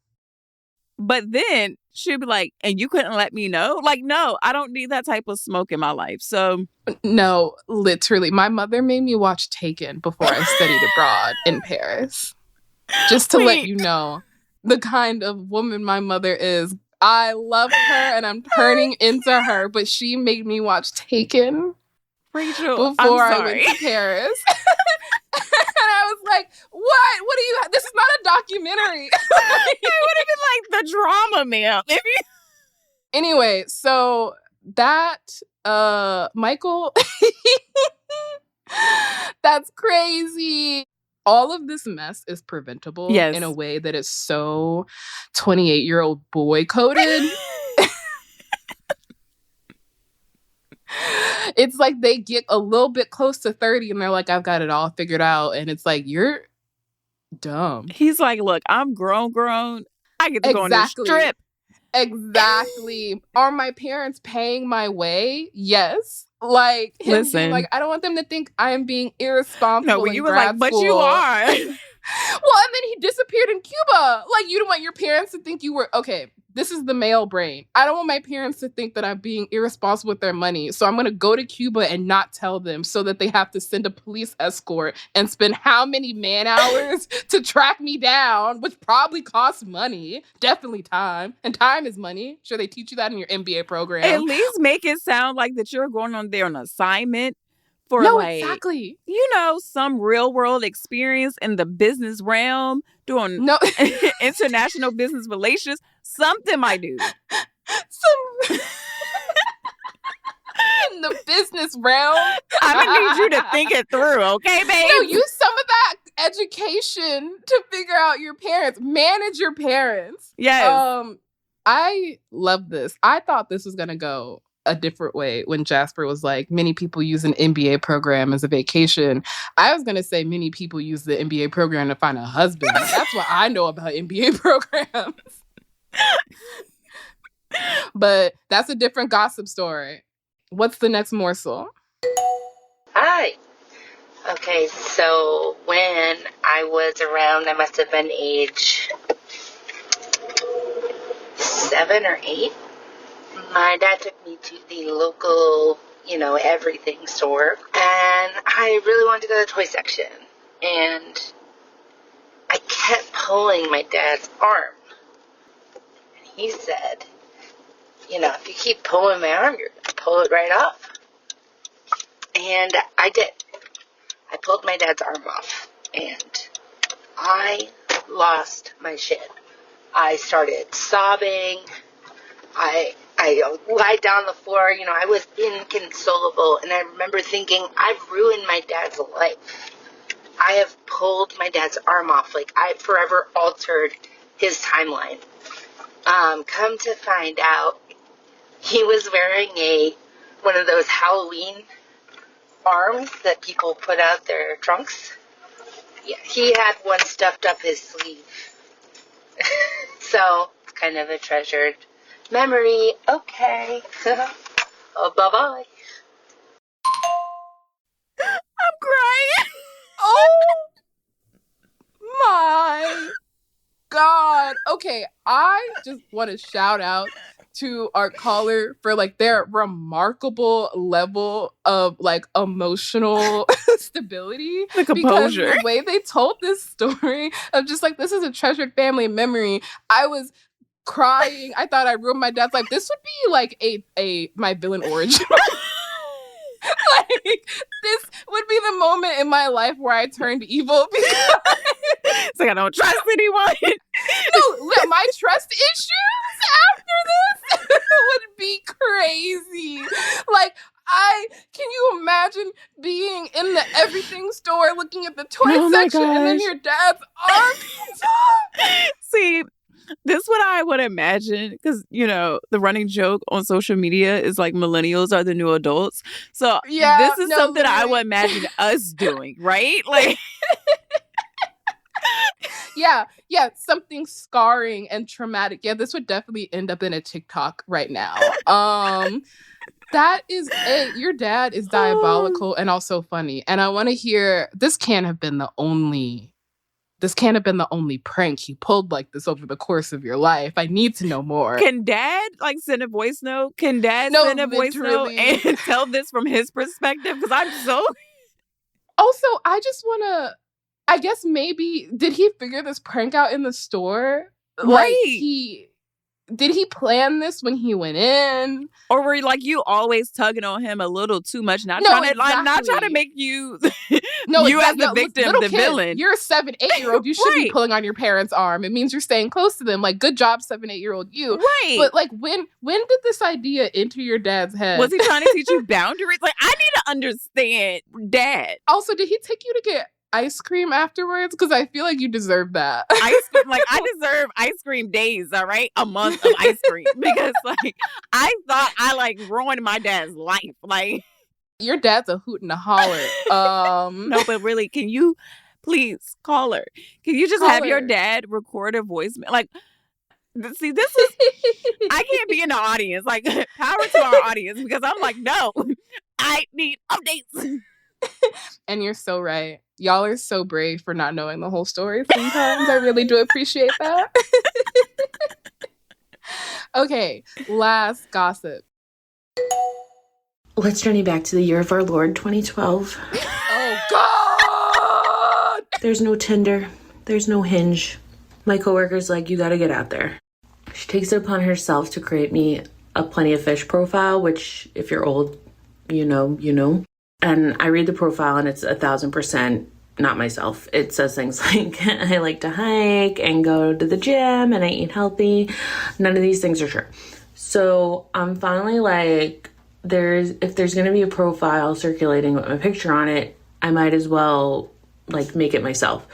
But then she'd be like, and you couldn't let me know? Like, no, I don't need that type of smoke in my life. So no, literally. My mother made me watch Taken before I studied abroad in Paris. Just to let you know the kind of woman my mother is. I love her and I'm turning into her, but she made me watch Taken Rachel, before I went to Paris. And I was like, what? What are you? This is not a documentary. It would have been like the drama, ma'am. Anyway, so that Michael, that's crazy. All of this mess is preventable in a way that is so 28-year-old boy coded. It's like they get a little bit close to 30 and they're like, I've got it all figured out. And it's like, you're dumb. He's like, look, I'm grown. I get to go on this trip. Exactly. Are my parents paying my way? Yes. Like, him being like, I don't want them to think I am being irresponsible. No, you were like, but you are. Well, and then he disappeared in Cuba. Like, you don't want your parents to think you were, okay, this is the male brain. I don't want my parents to think that I'm being irresponsible with their money. So I'm going to go to Cuba and not tell them so that they have to send a police escort and spend how many man hours to track me down, which probably costs money. Definitely time. And time is money. Sure, they teach you that in your MBA program. At least make it sound like that you're going on there on assignment for exactly. You know, some real world experience in the business realm, doing international business relations. Something, my dude. In the business realm. I'm gonna need you to think it through, okay, babe? No, use some of that education to figure out your parents. Manage your parents. Yes. I love this. I thought this was gonna go a different way when Jasper was like, many people use an MBA program as a vacation. I was going to say many people use the MBA program to find a husband. That's what I know about MBA programs. But that's a different gossip story. What's the next morsel? Hi. Okay, so when I was around, I must have been age 7 or 8. My dad took me to the local, everything store. And I really wanted to go to the toy section. And I kept pulling my dad's arm. And he said, if you keep pulling my arm, you're going to pull it right off. And I did. I pulled my dad's arm off. And I lost my shit. I started sobbing. I lied down on the floor. I was inconsolable. And I remember thinking, I've ruined my dad's life. I have pulled my dad's arm off. Like, I've forever altered his timeline. Come to find out, he was wearing one of those Halloween arms that people put out their trunks. Yeah, he had one stuffed up his sleeve. So, it's kind of a treasured memory. Okay. Bye-bye. I'm crying. Oh my God. Okay, I just want to shout out to our caller for their remarkable level of emotional stability. The composure. Because the way they told this story of just this is a treasured family memory, I was crying. I thought I ruined my dad's life. This would be my villain origin. This would be the moment in my life where I turned evil. It's I don't trust anyone. No, my trust issues after this would be crazy. Can you imagine being in the everything store looking at the toy section and then your dad's arm comes off? See, this is what I would imagine, because, the running joke on social media is millennials are the new adults. So this is something literally. I would imagine us doing, right? Yeah, something scarring and traumatic. Yeah, this would definitely end up in a TikTok right now. That is your dad is diabolical and also funny. And I want to hear, this can't have been the only prank you pulled like this over the course of your life. I need to know more. Can dad send a voice note? Can dad send a voice note and tell this from his perspective? Because I'm so... Also, I just want to... I guess maybe... Did he figure this prank out in the store? Right. did he plan this when he went in? Or were like you always tugging on him a little too much, not No, trying to exactly. not trying to make you No, you as exactly. the victim, Little the kid, villain. You're a 7-8-year-old. You should be Right. pulling on your parents' arm. It means you're staying close to them. Like, good job, 7-8-year-old you. Right. But like, when did this idea enter your dad's head? Was he trying to teach you boundaries? Like, I need to understand, Dad. Also, did he take you to get ice cream afterwards? Because I feel like you deserve that. Ice cream, like I deserve ice cream days, all right? A month of ice cream. Because like I thought I like ruined my dad's life. Like Your dad's a hoot and a holler. no, but really, can you please call her? Can you just Call have your her. dad record a voicemail? Like, see, this is I can't be in the audience. Like, power to our audience because I'm like, no, I need updates. And you're so right. Y'all are so brave for not knowing the whole story sometimes. I really do appreciate that. Okay, last gossip. Let's journey back to the year of our Lord, 2012. Oh, God! There's no Tinder. There's no Hinge. My coworker's like, you gotta get out there. She takes it upon herself to create me a Plenty of Fish profile, which, if you're old, you know. And I read the profile and it's 1,000% not myself. It says things like, I like to hike and go to the gym and I eat healthy. None of these things are true. So I'm finally like, if there's going to be a profile circulating with my picture on it, I might as well like make it myself.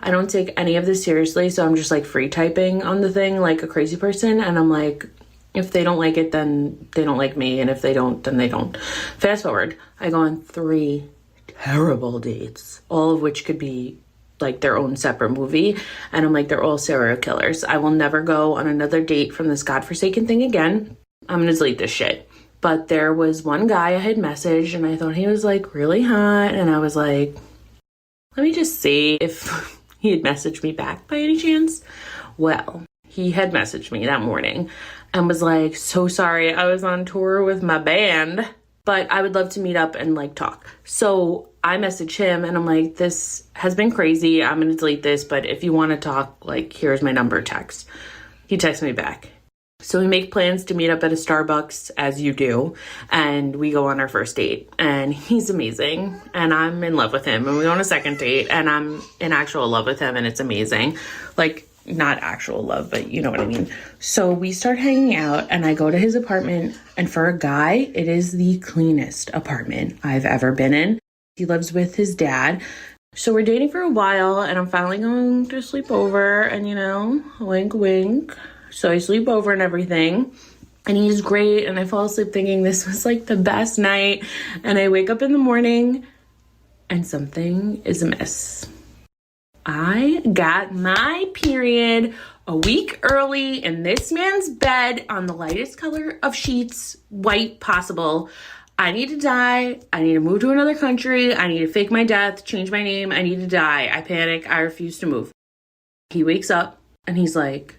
I don't take any of this seriously. So I'm just like free typing on the thing like a crazy person. And I'm like, if they don't like it, then they don't like me. And if they don't, then they don't. Fast forward, I go on 3 terrible dates, all of which could be like their own separate movie. And I'm like, they're all serial killers. I will never go on another date from this godforsaken thing again. I'm going to delete this shit. But there was one guy I had messaged and I thought he was like really hot. And I was like, let me just see if he had messaged me back by any chance. Well, he had messaged me that morning and was like, so sorry, I was on tour with my band, but I would love to meet up and like talk. So I messaged him and I'm like, this has been crazy. I'm going to delete this, but if you want to talk, like, here's my number, text. He texts me back. So we make plans to meet up at a Starbucks, as you do, and we go on our first date. And he's amazing, and I'm in love with him. And we go on a second date, and I'm in actual love with him, and it's amazing. Like, not actual love, but you know what I mean. So we start hanging out, and I go to his apartment, and for a guy, it is the cleanest apartment I've ever been in. He lives with his dad. So we're dating for a while, and I'm finally going to sleep over, and you know, wink, wink. So I sleep over and everything, and he's great, and I fall asleep thinking this was like the best night, and I wake up in the morning, and something is amiss. I got my period a week early in this man's bed on the lightest color of sheets, white possible. I need to die. I need to move to another country. I need to fake my death, change my name. I need to die. I panic. I refuse to move. He wakes up, and he's like,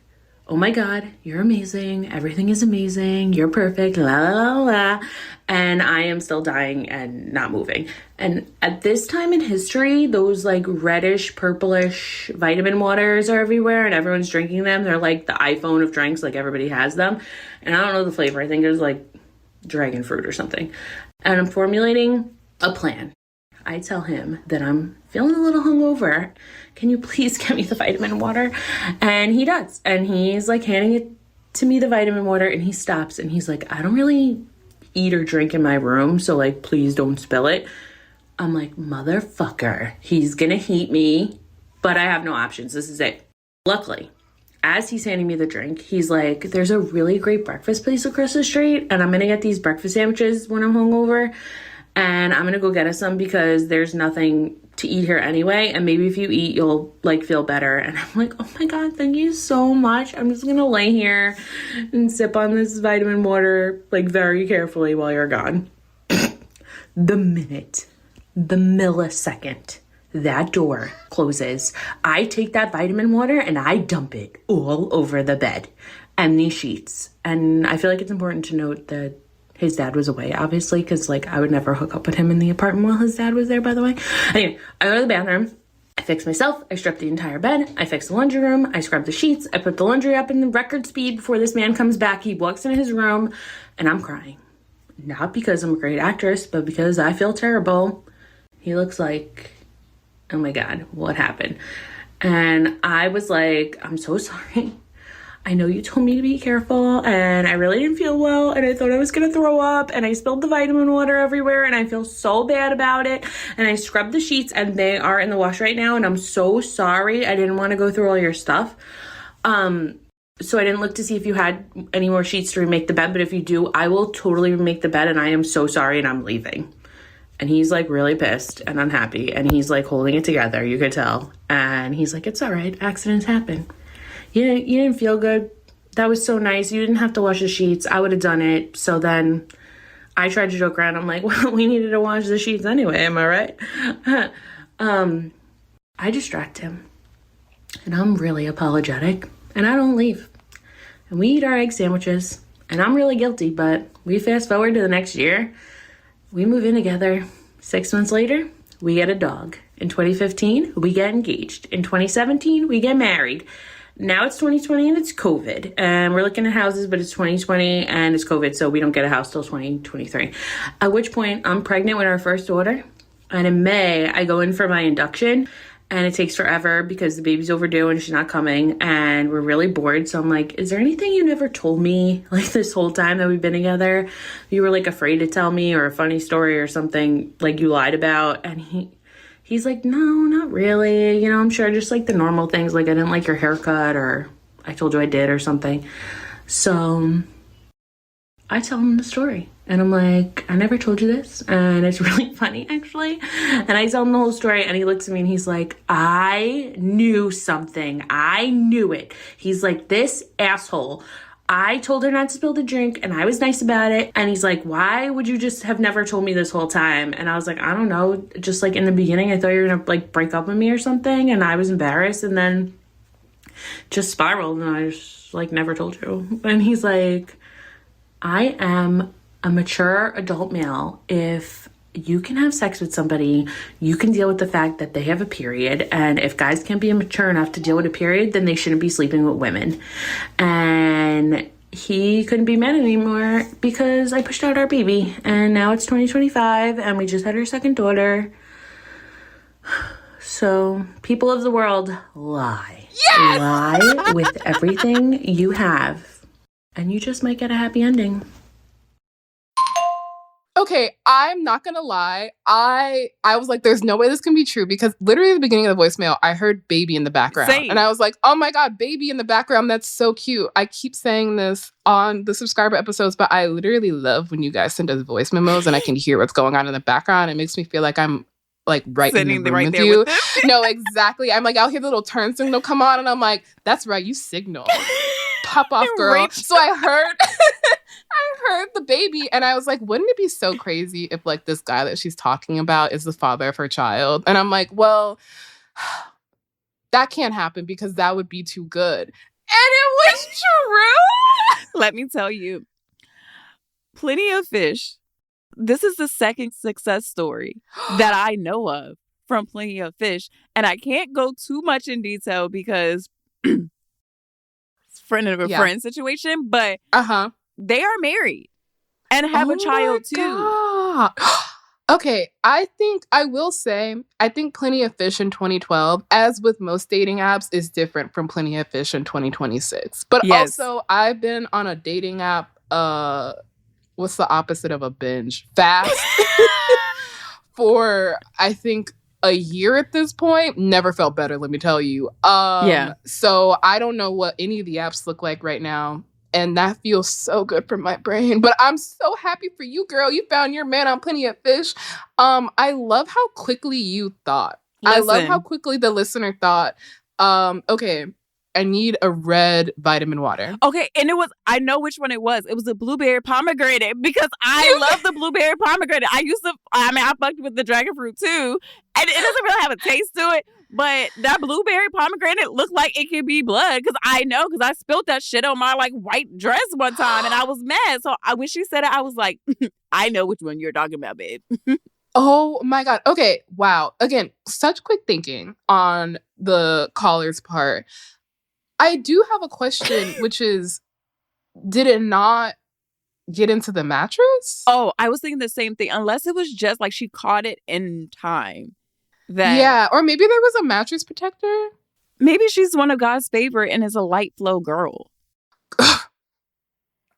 oh my God, you're amazing. Everything is amazing. You're perfect. La, la, la, la. And I am still dying and not moving. And at this time in history, those like reddish, purplish vitamin waters are everywhere and everyone's drinking them. They're like the iPhone of drinks, like everybody has them. And I don't know the flavor. I think it was like dragon fruit or something. And I'm formulating a plan. I tell him that I'm feeling a little hungover. Can you please get me the vitamin water? And he does. And he's like handing it to me, the vitamin water, and he stops and he's like, I don't really eat or drink in my room, so like, please don't spill it. I'm like, motherfucker, he's gonna heat me, but I have no options. This is it. Luckily, as he's handing me the drink, he's like, there's a really great breakfast place across the street, and I'm gonna get these breakfast sandwiches when I'm hungover. And I'm going to go get us some because there's nothing to eat here anyway. And maybe if you eat, you'll like feel better. And I'm like, oh my God, thank you so much. I'm just going to lay here and sip on this vitamin water like very carefully while you're gone. The millisecond that door closes, I take that vitamin water and I dump it all over the bed and these sheets. And I feel like it's important to note that his dad was away, obviously, because, like, I would never hook up with him in the apartment while his dad was there, by the way. Anyway, I go to the bathroom, I fixed myself. I stripped the entire bed. I fixed the laundry room. I scrubbed the sheets. I put the laundry up in the record speed before this man comes back. He walks into his room and I'm crying. Not because I'm a great actress, but because I feel terrible. He looks like, oh my God, what happened? And I was like, I'm so sorry. I know you told me to be careful and I really didn't feel well and I thought I was going to throw up and I spilled the vitamin water everywhere and I feel so bad about it. And I scrubbed the sheets and they are in the wash right now and I'm so sorry. I didn't want to go through all your stuff. So I didn't look to see if you had any more sheets to remake the bed, but if you do, I will totally remake the bed and I am so sorry and I'm leaving. And he's like really pissed and unhappy and he's like holding it together, you could tell. And he's like, it's all right, accidents happen. You didn't feel good. That was so nice. You didn't have to wash the sheets. I would have done it. So then I tried to joke around. I'm like, well, we needed to wash the sheets anyway. Am I right? I distract him. And I'm really apologetic. And I don't leave. And we eat our egg sandwiches. And I'm really guilty. But we fast forward to the next year. We move in together. 6 months later, we get a dog. In 2015, we get engaged. In 2017, we get married. Now it's 2020 and it's COVID. And we're looking at houses, but it's 2020 and it's COVID, so we don't get a house till 2023. At which point, I'm pregnant with our first daughter. And in May, I go in for my induction. And it takes forever because the baby's overdue and she's not coming. And we're really bored. So I'm like, is there anything you never told me, like this whole time that we've been together? You were like afraid to tell me, or a funny story or something like you lied about? And he's like, no, not really. You know, I'm sure just like the normal things. Like I didn't like your haircut, or I told you I did or something. So I tell him the story. And I'm like, I never told you this. And it's really funny, actually. And I tell him the whole story. And he looks at me and he's like, I knew something. I knew it. He's like, this asshole. I told her not to spill the drink and I was nice about it. And he's like, why would you just have never told me this whole time? And I was like, I don't know. Just like in the beginning, I thought you were going to like break up with me or something. And I was embarrassed and then just spiraled and I just like never told you. And he's like, I am a mature adult male. If you can have sex with somebody, you can deal with the fact that they have a period. And if guys can't be mature enough to deal with a period, then they shouldn't be sleeping with women. And he couldn't be mad anymore because I pushed out our baby. And now it's 2025 and we just had our second daughter. So people of the world, lie. Yes! Lie with everything you have. And you just might get a happy ending. Okay, I'm not gonna lie. I was like, there's no way this can be true because literally at the beginning of the voicemail, I heard baby in the background. Same. And I was like, oh my God, baby in the background. That's so cute. I keep saying this on the subscriber episodes, but I literally love when you guys send us voice memos and I can hear what's going on in the background. It makes me feel like I'm like right Sitting in the room right with there you. with them. No, exactly. I'm like, I'll hear the little turn signal come on and I'm like, that's right, you signal. Pop off, girl. Rach. So I heard the baby and I was like, wouldn't it be so crazy if like this guy that she's talking about is the father of her child? And I'm like, well, that can't happen because that would be too good. And it was true. Let me tell you, Plenty of Fish. This is the second success story that I know of from Plenty of Fish. And I can't go too much in detail because it's friend of a friend situation, but they are married and have a child too. God. Okay, I think Plenty of Fish in 2012, as with most dating apps, is different from Plenty of Fish in 2026. But also, I've been on a dating app, what's the opposite of a binge? Fast. For, I think, a year at this point. Never felt better, let me tell you. So I don't know what any of the apps look like right now. And that feels so good for my brain. But I'm so happy for you, girl. You found your man on Plenty of Fish. I love how quickly you thought. Listen. I love how quickly the listener thought, okay, I need a red vitamin water. Okay, and I know which one it was. It was a blueberry pomegranate because I love the blueberry pomegranate. I fucked with the dragon fruit too. And it doesn't really have a taste to it. But that blueberry pomegranate looked like it could be blood because I spilled that shit on my like white dress one time and I was mad. So when she said it, I was like, I know which one you're talking about, babe. Oh my God. Okay. Wow. Again, such quick thinking on the caller's part. I do have a question, which is, did it not get into the mattress? Oh, I was thinking the same thing. Unless it was just like she caught it in time. Yeah. Or maybe there was a mattress protector. Maybe she's one of God's favorite and is a light flow girl.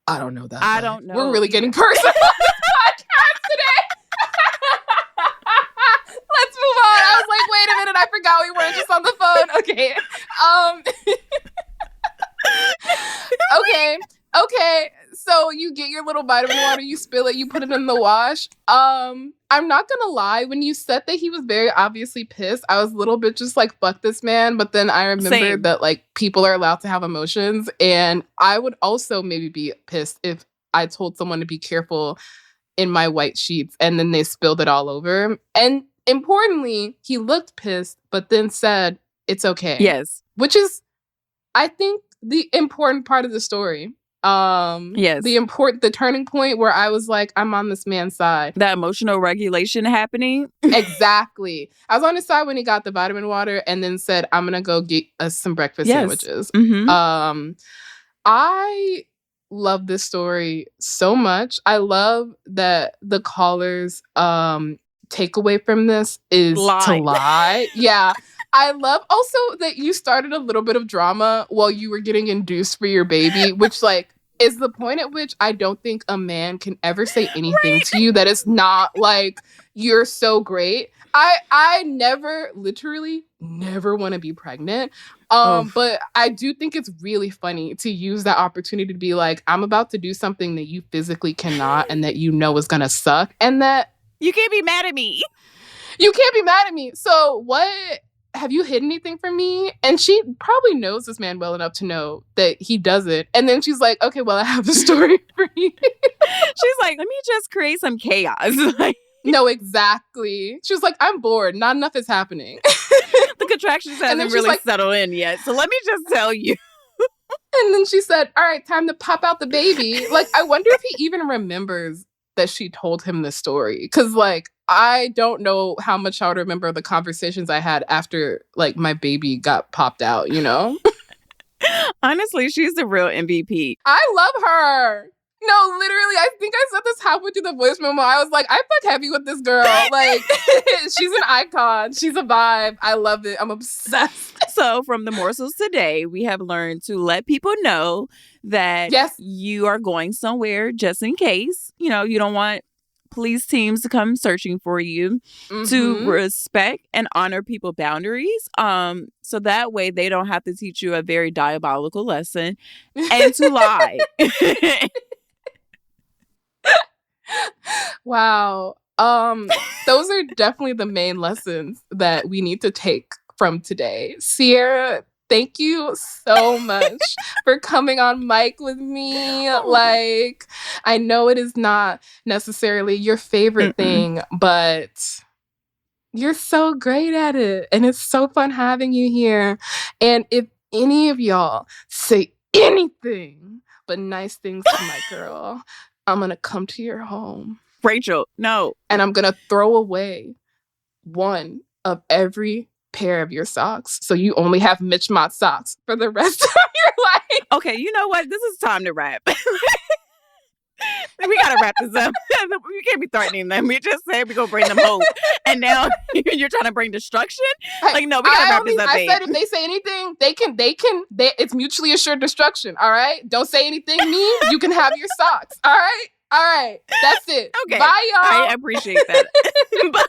I don't know that. I don't know. We're really getting personal on this podcast today. Let's move on. I was like, wait a minute. I forgot we weren't just on the phone. Okay. Okay. So you get your little vitamin water, you spill it, you put it in the wash. I'm not gonna lie. When you said that he was very obviously pissed, I was a little bit just like, fuck this man. But then I remembered that like people are allowed to have emotions. And I would also maybe be pissed if I told someone to be careful in my white sheets and then they spilled it all over. And importantly, he looked pissed, but then said, it's okay. Yes. Which is, I think, the important part of the story. Yes. The turning point where I was like, I'm on this man's side. That emotional regulation happening. Exactly. I was on his side when he got the vitamin water and then said, I'm going to go get us some breakfast sandwiches. Mm-hmm. I love this story so much. I love that the caller's takeaway from this is to lie. Yeah. I love also that you started a little bit of drama while you were getting induced for your baby, which like is the point at which I don't think a man can ever say anything to you that is not like, you're so great. I literally never want to be pregnant. But I do think it's really funny to use that opportunity to be like, I'm about to do something that you physically cannot and that you know is going to suck. And that you can't be mad at me. You can't be mad at me. So what... have you hid anything from me? And she probably knows this man well enough to know that he doesn't. And then she's like, okay, well, I have a story for you. She's like, let me just create some chaos. No, exactly. She was like, I'm bored. Not enough is happening. The contractions haven't really settled in yet. So let me just tell you. And then she said, all right, time to pop out the baby. Like, I wonder if he even remembers that she told him this story. Because, like, I don't know how much I would remember the conversations I had after, like, my baby got popped out, you know? Honestly, she's the real MVP. I love her. No, literally, I think I said this halfway through the voice memo. I was like, I fuck heavy with this girl. Like, she's an icon. She's a vibe. I love it. I'm obsessed. So from the morsels today, we have learned to let people know that you are going somewhere just in case. You know, you don't want police teams to come searching for you, to respect and honor people's boundaries. So that way they don't have to teach you a very diabolical lesson and to lie. Wow. Those are definitely the main lessons that we need to take from today. Se'era, thank you so much for coming on mic with me. Like, I know it is not necessarily your favorite thing, but you're so great at it. And it's so fun having you here. And if any of y'all say anything but nice things to my girl, I'm going to come to your home. Rachel, no. And I'm going to throw away one of every pair of your socks. So you only have Mitch Mott socks for the rest of your life. Okay, you know what? This is time to wrap. We got to wrap this up. We can't be threatening them. We just said we're going to bring them hope. And now you're trying to bring destruction? Like, no, we got to wrap this up, babe. I said if they say anything, it's mutually assured destruction, all right? Don't say anything mean. You can have your socks, all right? All right. That's it. Okay. Bye, y'all. I appreciate that. Bye.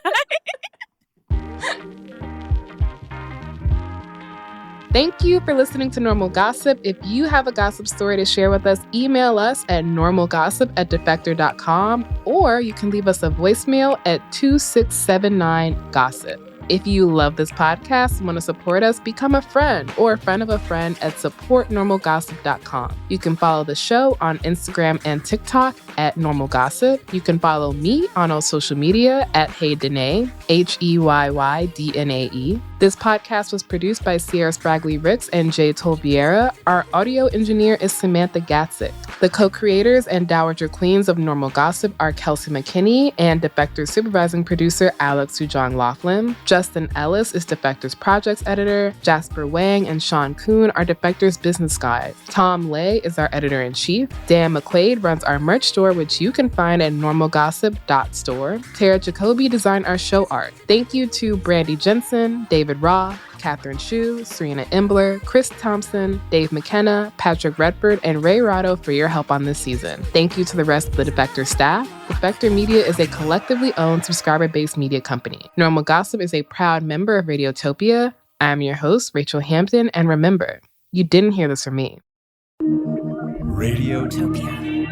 Thank you for listening to Normal Gossip. If you have a gossip story to share with us, email us at normalgossip@defector.com, or you can leave us a voicemail at 2679-GOSSIP. If you love this podcast and want to support us, become a friend or a friend of a friend at supportnormalgossip.com. You can follow the show on Instagram and TikTok at Normal Gossip. You can follow me on all social media at HeyDanae, HeyDnae. This podcast was produced by Sierra Spragley Ricks and Jay Tolviera. Our audio engineer is Samantha Gatzik. The co-creators and Dowager Queens of Normal Gossip are Kelsey McKinney and Defector's supervising producer Alex Sujong Laughlin. Justin Ellis is Defector's projects editor. Jasper Wang and Sean Kuhn are Defector's business guys. Tom Lay is our editor-in-chief. Dan McQuaid runs our merch store, which you can find at normalgossip.store. Tara Jacoby designed our show art. Thank you to Brandy Jensen, David Roth, Catherine Shu, Serena Imbler, Chris Thompson, Dave McKenna, Patrick Redford, and Ray Rado for your help on this season. Thank you to the rest of the Defector staff. Defector Media is a collectively owned, subscriber-based media company. Normal Gossip is a proud member of Radiotopia. I'm your host, Rachel Hampton, and remember, you didn't hear this from me. Radiotopia.